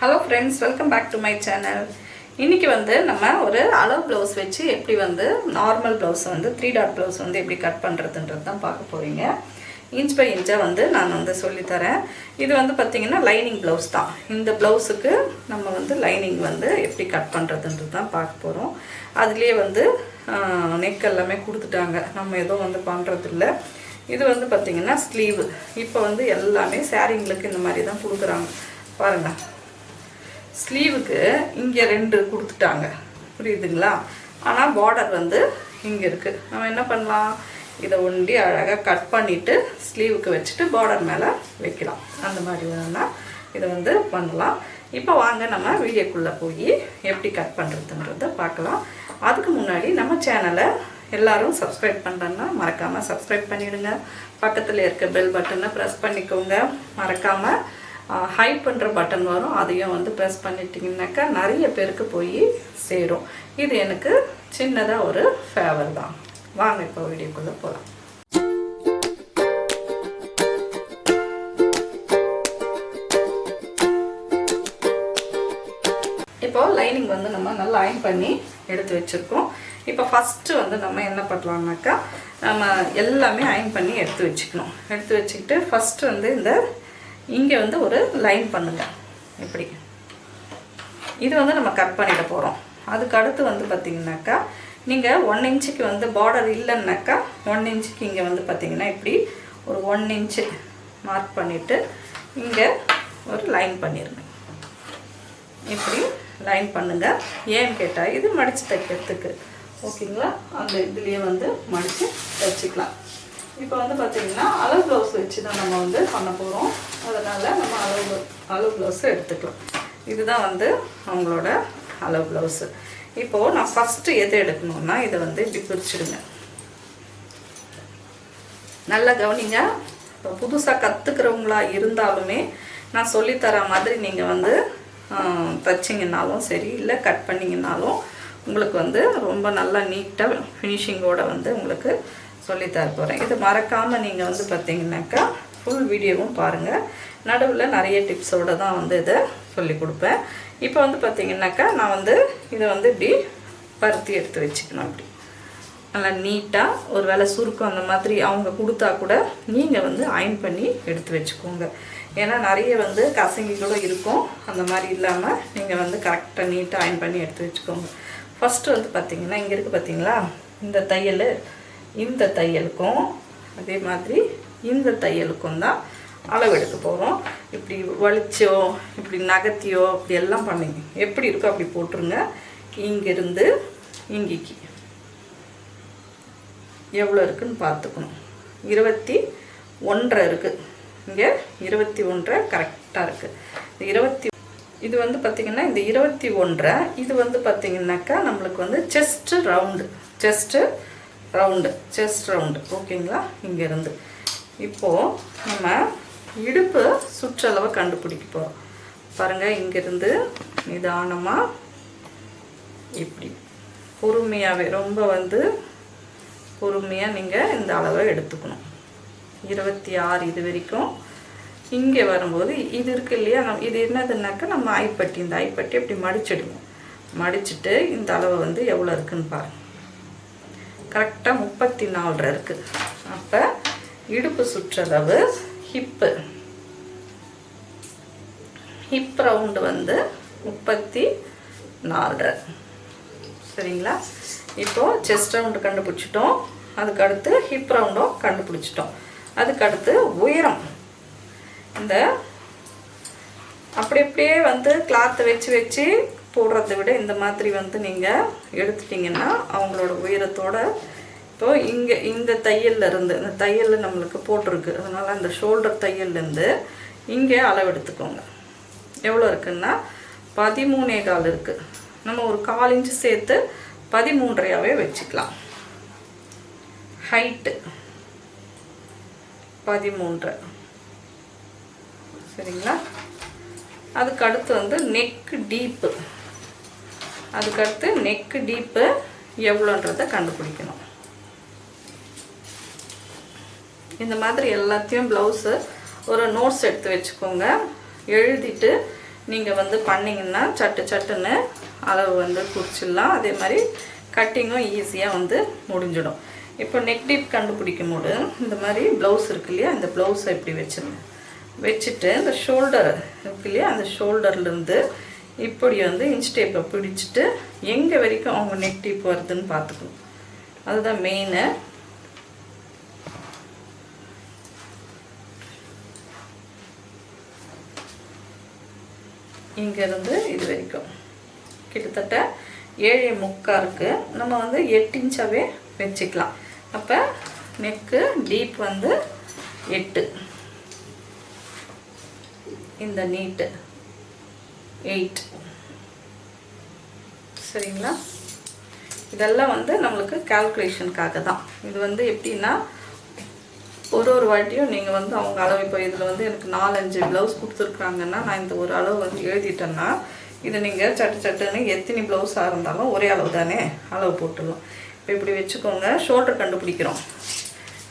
Hello friends, welcome back to my channel. இன்னைக்கு வந்து நம்ம ஒரு அளவு ப்ளவுஸ் வச்சு எப்படி வந்து நார்மல் ப்ளவுஸ் வந்து 3 டாட் ப்ளவுஸ் வந்து எப்படி கட் பண்றதுன்றது தான் பார்க்க போறீங்க. இன்ச் பை இன்ச்சா வந்து நான் வந்து சொல்லி தரேன். இது வந்து பாத்தீங்கன்னா லைனிங் ப்ளவுஸ் தான். இந்த ப்ளவுஸ்க்கு நம்ம வந்து லைனிங் வந்து எப்படி கட் பண்றதுன்றது தான் பார்க்க போறோம். அதுலயே வந்து நெக் எல்லாமே கொடுத்துட்டாங்க. நம்ம ஏதோ வந்து பண்றது இல்ல. இது வந்து பாத்தீங்கன்னா ஸ்லீவ். இப்போ வந்து எல்லாமே சாரீங்களுக்கு இந்த மாதிரி தான் கொடுக்குறாங்க. பாருங்க. ஸ்லீவுக்கு இங்கே 2 கொடுத்துட்டாங்க, புரியுதுங்களா? ஆனால் பார்டர் வந்து இங்கே இருக்குது. நம்ம என்ன பண்ணலாம், இதை ஒண்டி அழகாக கட் பண்ணிவிட்டு ஸ்லீவுக்கு வச்சுட்டு பார்டர் மேலே வைக்கலாம். அந்த மாதிரி வேணால் இதை வந்து பண்ணலாம். இப்போ வாங்க நம்ம வீடியோக்குள்ளே போய் எப்படி கட் பண்ணுறதுன்றதை பார்க்கலாம். அதுக்கு முன்னாடி நம்ம சேனலை எல்லோரும் சப்ஸ்கிரைப் பண்ணுறேன்னா மறக்காமல் சப்ஸ்கிரைப் பண்ணிவிடுங்க. பக்கத்தில் இருக்க பெல் பட்டனை ப்ரெஸ் பண்ணிக்கோங்க. மறக்காமல் ஹைப் பண்ணுற பட்டன் வரும், அதையும் வந்து ப்ரெஸ் பண்ணிட்டீங்கன்னாக்கா நிறைய பேருக்கு போய் சேரும். இது எனக்கு சின்னதாக ஒரு ஃபேவர் தான். வாங்க இப்போ வீடியோக்குள்ளே போகலாம். இப்போ லைனிங் வந்து நம்ம நல்லா அயன் பண்ணி எடுத்து வச்சுருக்கோம். இப்போ ஃபஸ்ட்டு வந்து நம்ம என்ன பண்ணலாம்னாக்கா, நம்ம எல்லாமே அயன் பண்ணி எடுத்து வச்சுக்கணும். எடுத்து வச்சுக்கிட்டு ஃபஸ்ட்டு வந்து இந்த இங்கே வந்து ஒரு லைன் பண்ணுங்க. இப்படி இது வந்து நம்ம கட் பண்ணிட போகிறோம். அதுக்கு அடுத்து வந்து பார்த்திங்கனாக்கா, நீங்கள் 1 இன்ச்சுக்கு வந்து பார்டர் இல்லைன்னாக்கா 1 இன்ச்சுக்கு இங்கே வந்து பார்த்திங்கன்னா இப்படி ஒரு 1 இன்ச்சு மார்க் பண்ணிவிட்டு இங்கே ஒரு லைன் பண்ணிடுங்க. இப்படி லைன் பண்ணுங்கள். ஏன்னு கேட்டால் இது மடித்து தைக்கிறதுக்கு, ஓகேங்களா? அந்த இதுலேயே வந்து மடித்து தைச்சிக்கலாம். இப்போ வந்து பார்த்திங்கன்னா அளவு ப்ளவுஸ் வச்சு தான் நம்ம வந்து பண்ண போகிறோம். அதனால் நம்ம அளவு ப்ளவுஸை எடுத்துக்கலாம். இதுதான் வந்து அவங்களோட அளவு ப்ளவுஸு. இப்போது நான் ஃபஸ்ட்டு எது எடுக்கணும்னா இதை வந்து இப்படி பிரிச்சுடுங்க. நல்லா கவனிங்க. இப்போ புதுசாக கற்றுக்கிறவங்களா இருந்தாலுமே நான் சொல்லித்தர மாதிரி நீங்கள் வந்து தைச்சிங்கன்னாலும் சரி, இல்லை கட் பண்ணிங்கன்னாலும் உங்களுக்கு வந்து ரொம்ப நல்லா நீட்டாக ஃபினிஷிங்கோடு வந்து உங்களுக்கு சொல்லித்தர போகிறேன். இது மறக்காமல் நீங்கள் வந்து பார்த்தீங்கன்னாக்கா ஃபுல் வீடியோவும் பாருங்கள். நடுவில் நிறைய டிப்ஸோடு தான் வந்து இதை சொல்லி கொடுப்பேன். இப்போ வந்து பார்த்தீங்கன்னாக்கா நான் வந்து இதை வந்து இப்படி பருத்தி எடுத்து வச்சுக்கணும். இப்படி நல்லா நீட்டாக, ஒரு வேளை சுருக்கம் அந்த மாதிரி அவங்க கொடுத்தா கூட நீங்கள் வந்து அயன் பண்ணி எடுத்து வச்சுக்கோங்க. ஏன்னா நிறைய வந்து கசங்கி கூட இருக்கும். அந்த மாதிரி இல்லாமல் நீங்கள் வந்து கரெக்டாக நீட்டாக அயன் பண்ணி எடுத்து வச்சுக்கோங்க. ஃபஸ்ட்டு வந்து பார்த்திங்கன்னா இங்கே இருக்குது பார்த்தீங்களா, இந்த தையலுக்கும் அதே மாதிரி இந்த தையலுக்கும் தான் அளவு எடுக்க போகிறோம். இப்படி வலிச்சோ இப்படி நகர்த்தியோ இப்படி எல்லாம் பண்ணிங்க, எப்படி இருக்கோ அப்படி போட்டுருங்க. இங்கேருந்து இங்கேக்கு எவ்வளோ இருக்குதுன்னு பார்த்துக்கணும். 21 இருக்குது. இங்கே 21 கரெக்டாக இருக்குது. இது வந்து பார்த்திங்கன்னா இந்த 21 இது வந்து பார்த்திங்கனாக்கா நம்மளுக்கு வந்து செஸ்ட் ரவுண்டு, ஓகேங்களா? இங்கேருந்து இப்போது நம்ம இடுப்பு சுற்றளவை கண்டுபிடிக்க போகிறோம். பாருங்கள், இங்கேருந்து நிதானமாக இப்படி பொறுமையாகவே, ரொம்ப வந்து பொறுமையாக நீங்கள் இந்த அளவை எடுத்துக்கணும். 26 இது வரைக்கும். இங்கே வரும்போது இது இருக்குது இல்லையா, இது என்னதுன்னாக்கா நம்ம ஐப்பட்டி, இந்த ஐப்பட்டி அப்படி மடிச்சிடுவோம். மடிச்சுட்டு இந்த அளவு வந்து எவ்வளோ இருக்குதுன்னு பாருங்கள். கரெக்டாக 34 இருக்குது. அப்போ இடுப்பு சுற்றளவு ஹிப் ரவுண்டு வந்து 34, சரிங்களா? இப்போது செஸ்ட் ரவுண்டு கண்டுபிடிச்சிட்டோம். அதுக்கடுத்து ஹிப் ரவுண்டும் கண்டுபிடிச்சிட்டோம். அதுக்கடுத்து உயரம். இந்த அப்படியே வந்து கிளாத்தை வச்சு போடுறத விட இந்த மாதிரி வந்து நீங்கள் எடுத்துட்டிங்கன்னா அவங்களோட உயரத்தோட, இப்போ இங்கே இந்த தையல்லேருந்து, இந்த தையல் நம்மளுக்கு போட்டிருக்கு, அதனால் அந்த ஷோல்டர் தையல்லேருந்து இங்கே அளவு எடுத்துக்கோங்க. எவ்வளோ இருக்குன்னா 13.25 இருக்குது. நம்ம ஒரு 1/4 இன்ச்சு சேர்த்து 13.5 வச்சுக்கலாம். ஹைட்டு 13, சரிங்களா? அதுக்கு அடுத்து வந்து நெக் டீப்பு எவ்வளோன்றதை கண்டுபிடிக்கணும். இந்த மாதிரி எல்லாத்தையும் ப்ளவுஸு ஒரு நோட்ஸ் எடுத்து வச்சுக்கோங்க. எழுதிட்டு நீங்கள் வந்து பண்ணிங்கன்னா சட்டுன்னு அளவு வந்து குறிச்சிடலாம். அதே மாதிரி கட்டிங்கும் ஈஸியாக வந்து முடிஞ்சிடும். இப்போ நெக் டீப் கண்டுபிடிக்கும் போது இந்த மாதிரி ப்ளவுஸ் இருக்கு இல்லையா, இந்த ப்ளவுஸை இப்படி வச்சுட்டு இந்த ஷோல்டர் இருக்கு இல்லையா, அந்த ஷோல்டர்லேருந்து இப்படி வந்து இன்ச் டேப்பை பிடிச்சிட்டு எங்கே வரைக்கும் அவங்க நெக் டீப் வருதுன்னு பார்த்துக்கணும். அதுதான் மெயினு. இங்கேருந்து இது வரைக்கும் கிட்டத்தட்ட 7.75 இருக்குது. நம்ம வந்து 8 இன்ச்சாகவே வச்சுக்கலாம். அப்போ நெக்கு டீப் வந்து 8, இந்த நீட்டு 8. சரிங்களா? இதெல்லாம் வந்து நம்மளுக்கு கால்குலேஷனுக்காக தான். இது வந்து எப்படின்னா ஒரு வாட்டியும் நீங்கள் வந்து அவங்க அளவு, இப்போ இதில் வந்து எனக்கு 4-5 ப்ளவுஸ் கொடுத்துருக்குறாங்கன்னா நான் இந்த ஒரு அளவு வந்து எழுதிட்டேன்னா இது நீங்கள் சட்டுன்னு எத்தனை ப்ளவுஸாக இருந்தாலும் ஒரே அளவு தானே, அளவு போட்டுடலாம். இப்போ இப்படி வச்சுக்கோங்க. ஷோல்டர் கண்டுபிடிக்கிறோம்.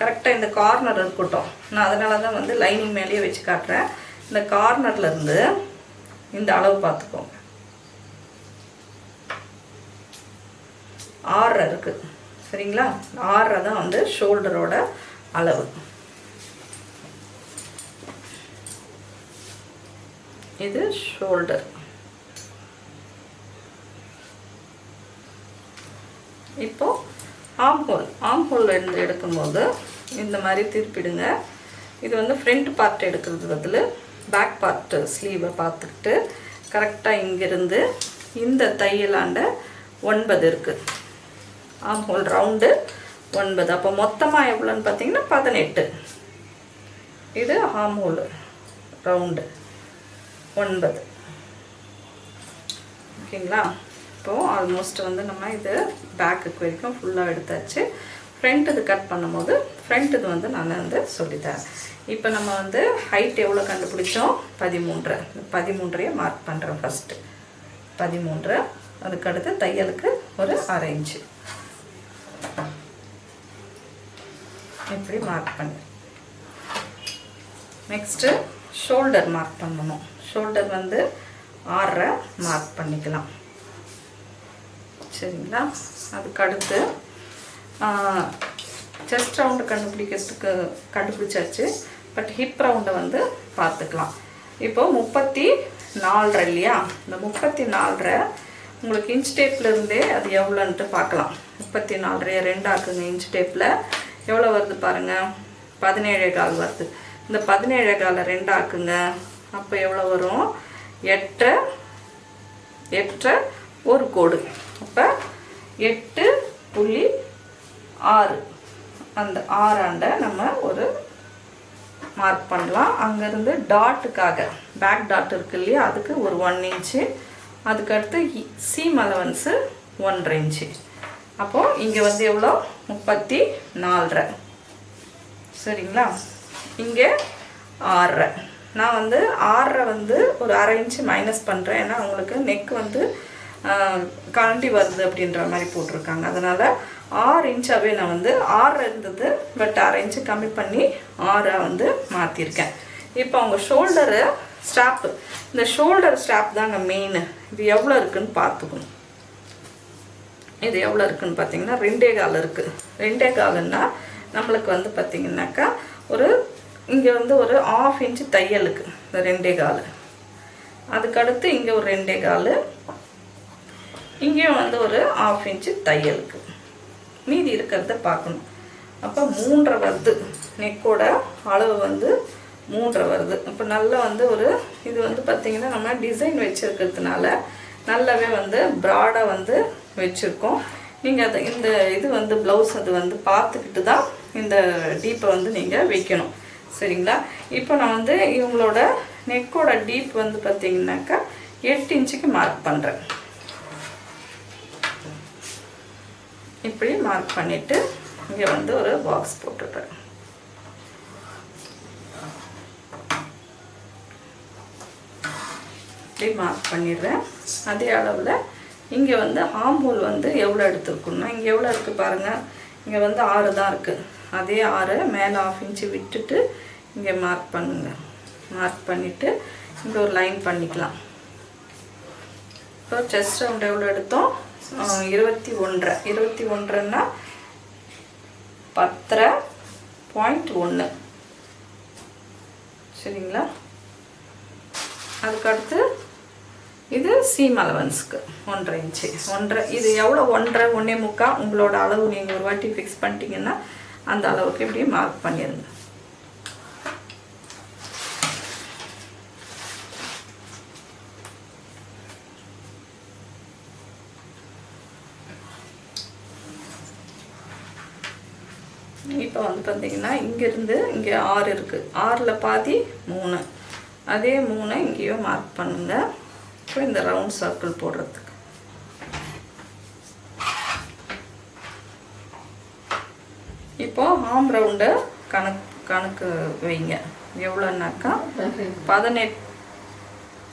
கரெக்டாக இந்த கார்னர் இருக்கட்டும். நான் அதனால தான் வந்து லைனிங் மேலேயே வச்சு காட்டுறேன். இந்த கார்னர்லேருந்து இந்த அளவு பார்த்துக்கோங்க. 6 இருக்குது. சரிங்களா? 6 தான் வந்து ஷோல்டரோட அளவு. இது ஷோல்டர். இப்போ ஆம் ஹோல் எடுக்கும்போது இந்த மாதிரி திருப்பிடுங்க. இது வந்து ஃப்ரண்ட் பார்ட் எடுக்கிறது பதில் பேக் பார்ட்டு ஸ்லீவை பார்த்துக்கிட்டு கரெக்டாக இங்கேருந்து இந்த தையலாண்ட 9 இருக்குது. ஆம் ஹோல் ரவுண்டு 9. அப்போ மொத்தமாக எவ்வளோன்னு பார்த்தீங்கன்னா 18. இது ஆம் ஹோல் ரவுண்டு 9. ஓகேங்களா? இப்போது ஆல்மோஸ்ட் வந்து நம்ம இது பேக்குக்கு வரைக்கும் ஃபுல்லாக எடுத்தாச்சு. ஃப்ரண்ட் இது கட் பண்ணும்போது ஃப்ரண்ட் இது வந்து நான் வந்து சொல்லித்தரேன். இப்போ நம்ம வந்து ஹைட் எவ்வளோ கண்டுபிடிச்சோம்? 13. 13 மார்க் பண்ணுறோம். ஃபஸ்ட்டு 13. அதுக்கடுத்து தையலுக்கு ஒரு 1/2 இன்ச்சு இப்படி மார்க் பண்ணி நெக்ஸ்ட்டு ஷோல்டர் மார்க் பண்ணணும். ஷோல்டர் வந்து 6 மார்க் பண்ணிக்கலாம். சரிங்களா? அதுக்கடுத்து செஸ்ட் ரவுண்டு கண்டுபிடிச்சாச்சு. பட் ஹிப் ரவுண்டை வந்து பார்த்துக்கலாம். இப்போது 34 இல்லையா? இந்த 34 உங்களுக்கு இன்ச் டேப்பில் இருந்தே அது எவ்வளோன்ட்டு பார்க்கலாம். 34 2 ஆக்குங்க. இன்ச் டேப்பில் எவ்வளோ வருது பாருங்கள், 17.25 வருது. இந்த 17.25 2 ஆக்குங்க. அப்போ எவ்வளோ வரும்? 8 ஒரு கோடு. அப்போ 8.6 அந்த 6 ஆண்டை நம்ம ஒரு மார்க் பண்ணலாம். அங்கேருந்து டாட்டுக்காக பேக் டாட் இருக்கு இல்லையா, அதுக்கு ஒரு 1 இன்ச்சு. அதுக்கடுத்து சீம் அலவன்ஸு 1/2 இன்ச்சு. அப்போது இங்கே வந்து எவ்வளோ? 34. சரிங்களா? இங்கே 6. நான் வந்து 6 வந்து ஒரு 1/2 இன்ச்சு மைனஸ் பண்ணுறேன். ஏன்னா உங்களுக்கு நெக் வந்து கழண்டி வருது அப்படின்ற மாதிரி போட்டிருக்காங்க. அதனால் 6 இன்ச்சாகவே நான் வந்து 6 இருந்தது, பட் 1/2 இன்ச்சு கம்மி பண்ணி 6 வந்து மாற்றிருக்கேன். இப்போ அவங்க ஷோல்டரு ஸ்ட்ராப்பு, இந்த ஷோல்டர் ஸ்ட்ராப் தாங்க மெயின். இது எவ்வளோ இருக்குதுன்னு பார்த்துக்கணும். இது எவ்வளோ இருக்குதுன்னு பார்த்தீங்கன்னா 2.25 இருக்குது. 2.25ன்னா நம்மளுக்கு வந்து பார்த்திங்கனாக்கா ஒரு இங்கே வந்து ஒரு 1/2 இன்ச்சு தையலுக்கு இந்த 2.25. அதுக்கடுத்து இங்கே ஒரு 2.25, இங்கேயும் வந்து ஒரு 1/2 இன்ச்சு தையலுக்கு. மீதி இருக்கிறத பார்க்கணும். அப்போ 3 வருது. நெக்கோட அளவு வந்து 3 வருது. இப்போ நல்லா வந்து ஒரு இது வந்து பார்த்திங்கன்னா நம்ம டிசைன் வச்சுருக்கிறதுனால நல்லாவே வந்து ப்ராடாக வந்து வச்சுருக்கோம். நீங்கள் அது இந்த இது வந்து ப்ளவுஸ் அது வந்து பார்த்துக்கிட்டு தான் இந்த டீப்பை வந்து நீங்கள் வைக்கணும். சரிங்களா? இப்போ நான் வந்து இவங்களோட நெக்கோட டீப் வந்து பார்த்திங்கனாக்கா 8 இன்ச்சுக்கு மார்க் பண்ணுறேன். இப்படி மார்க் பண்ணிவிட்டு இங்கே வந்து ஒரு பாக்ஸ் போட்டுடுறேன். இப்படி மார்க் பண்ணிடுறேன். அதே அளவில் இங்கே வந்து ஆம் ஹோல் வந்து எவ்வளோ எடுத்துருக்குன்னா இங்கே எவ்வளோ இருக்குது பாருங்கள். இங்கே வந்து 6 தான் இருக்குது. அதே 6 மேலே 1/2 இன்ச்சு விட்டுட்டு இங்கே மார்க் பண்ணுங்கள். மார்க் பண்ணிவிட்டு இங்கே ஒரு லைன் பண்ணிக்கலாம். இப்போ செஸ்ட் ரவுண்ட் எவ்வளோ எடுத்தோம்? 21. 21ன்னா 10.1 சரிங்களா? அதுக்கடுத்து இது சீம் அலவன்ஸ்க்கு 1.5 இன்ச்சு. 1.5 இது எவ்வளோ? 1.5 1.25 உங்களோட அளவு நீங்கள் ஒரு வாட்டி ஃபிக்ஸ் பண்ணிட்டீங்கன்னா அந்த அளவுக்கு இப்படி மார்க் பண்ணிடுங்க. இப்போ வந்து பார்த்தீங்கன்னா இங்கேருந்து இங்கே 6 இருக்குது. 6ல் பாதி 3, அதே 3 இங்கேயும் மார்க் பண்ணுங்கள். இப்போ இந்த ரவுண்ட் சர்க்கிள் போடுறதுக்கு இப்போ ஆம் ரவுண்டை கணக்கு வைங்க. எவ்வளோன்னாக்கா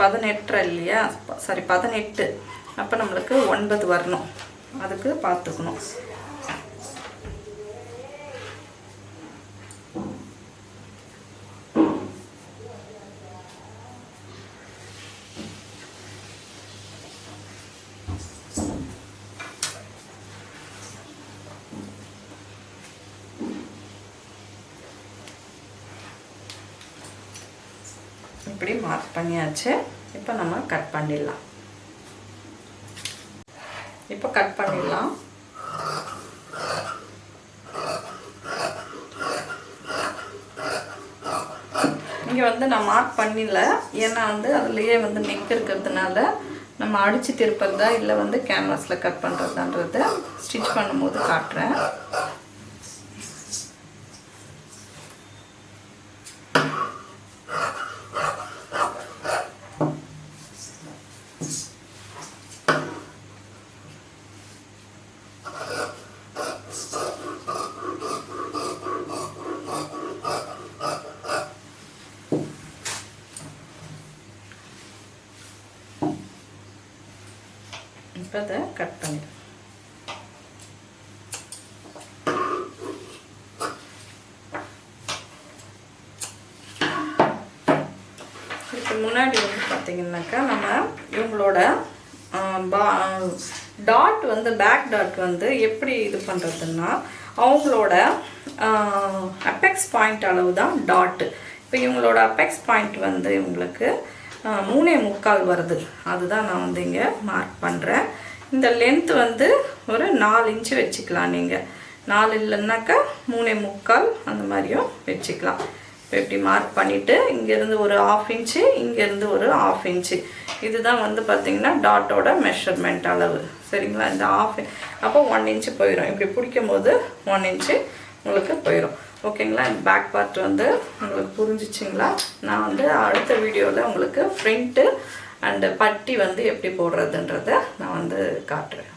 18 இல்லையா? சாரி 18. அப்போ நம்மளுக்கு 9 வரணும். அதுக்கு பார்த்துக்கணும். இப்படி மார்க் பண்ணியாச்சு. இப்போ நம்ம கட் பண்ணிடலாம். இப்போ கட் பண்ணிடலாம். இங்கே வந்து நான் மார்க் பண்ணல, ஏன்னா வந்து அதுலேயே வந்து நெக் இருக்கிறதுனால நம்ம அடித்து திருப்பறதா இல்லை வந்து கேன்வாஸில் கட் பண்ணுறதான்றத ஸ்டிச் பண்ணும்போது காட்டுறேன். இப்போ அதை கட் பண்ணிடுறேன். இப்போ முன்னாடி வந்து பார்த்தீங்கன்னாக்கா நம்ம இவங்களோட டாட் வந்து பேக் டாட் வந்து எப்படி இது பண்ணுறதுன்னா அவங்களோட அப்பெக்ஸ் பாயிண்ட் அளவு தான் டாட்டு. இப்போ இவங்களோட அப்பெக்ஸ் பாயிண்ட் வந்து இவங்களுக்கு 3.25 வருது. அதுதான் நான் வந்து இங்கே மார்க் பண்ணுறேன். இந்த லென்த் வந்து ஒரு 4 இன்ச்சு வச்சுக்கலாம். நீங்கள் 4 இல்லைன்னாக்கா 3.25 அந்த மாதிரியும் வச்சுக்கலாம். இப்போ இப்படி மார்க் பண்ணிவிட்டு இங்கேருந்து ஒரு 1/2 இன்ச்சு, இங்கேருந்து ஒரு 1/2 இன்ச்சு. இதுதான் வந்து பார்த்திங்கன்னா டாட்டோட மெஷர்மெண்ட் அளவு. சரிங்களா? இந்த 1/2 அப்போ 1 இன்ச்சு போயிடும். இப்படி பிடிக்கும் போது 1 இன்ச்சு உங்களுக்கு போயிடும். ஓகேங்களா? இந்த பேக் பார்ட் வந்து உங்களுக்கு புரிஞ்சிச்சிங்களா? நான் வந்து அடுத்த வீடியோவில் உங்களுக்கு ஃப்ரண்ட்டு அண்டு பட்டி வந்து எப்படி போடுறதுன்றதை நான் வந்து காட்டுறேன்.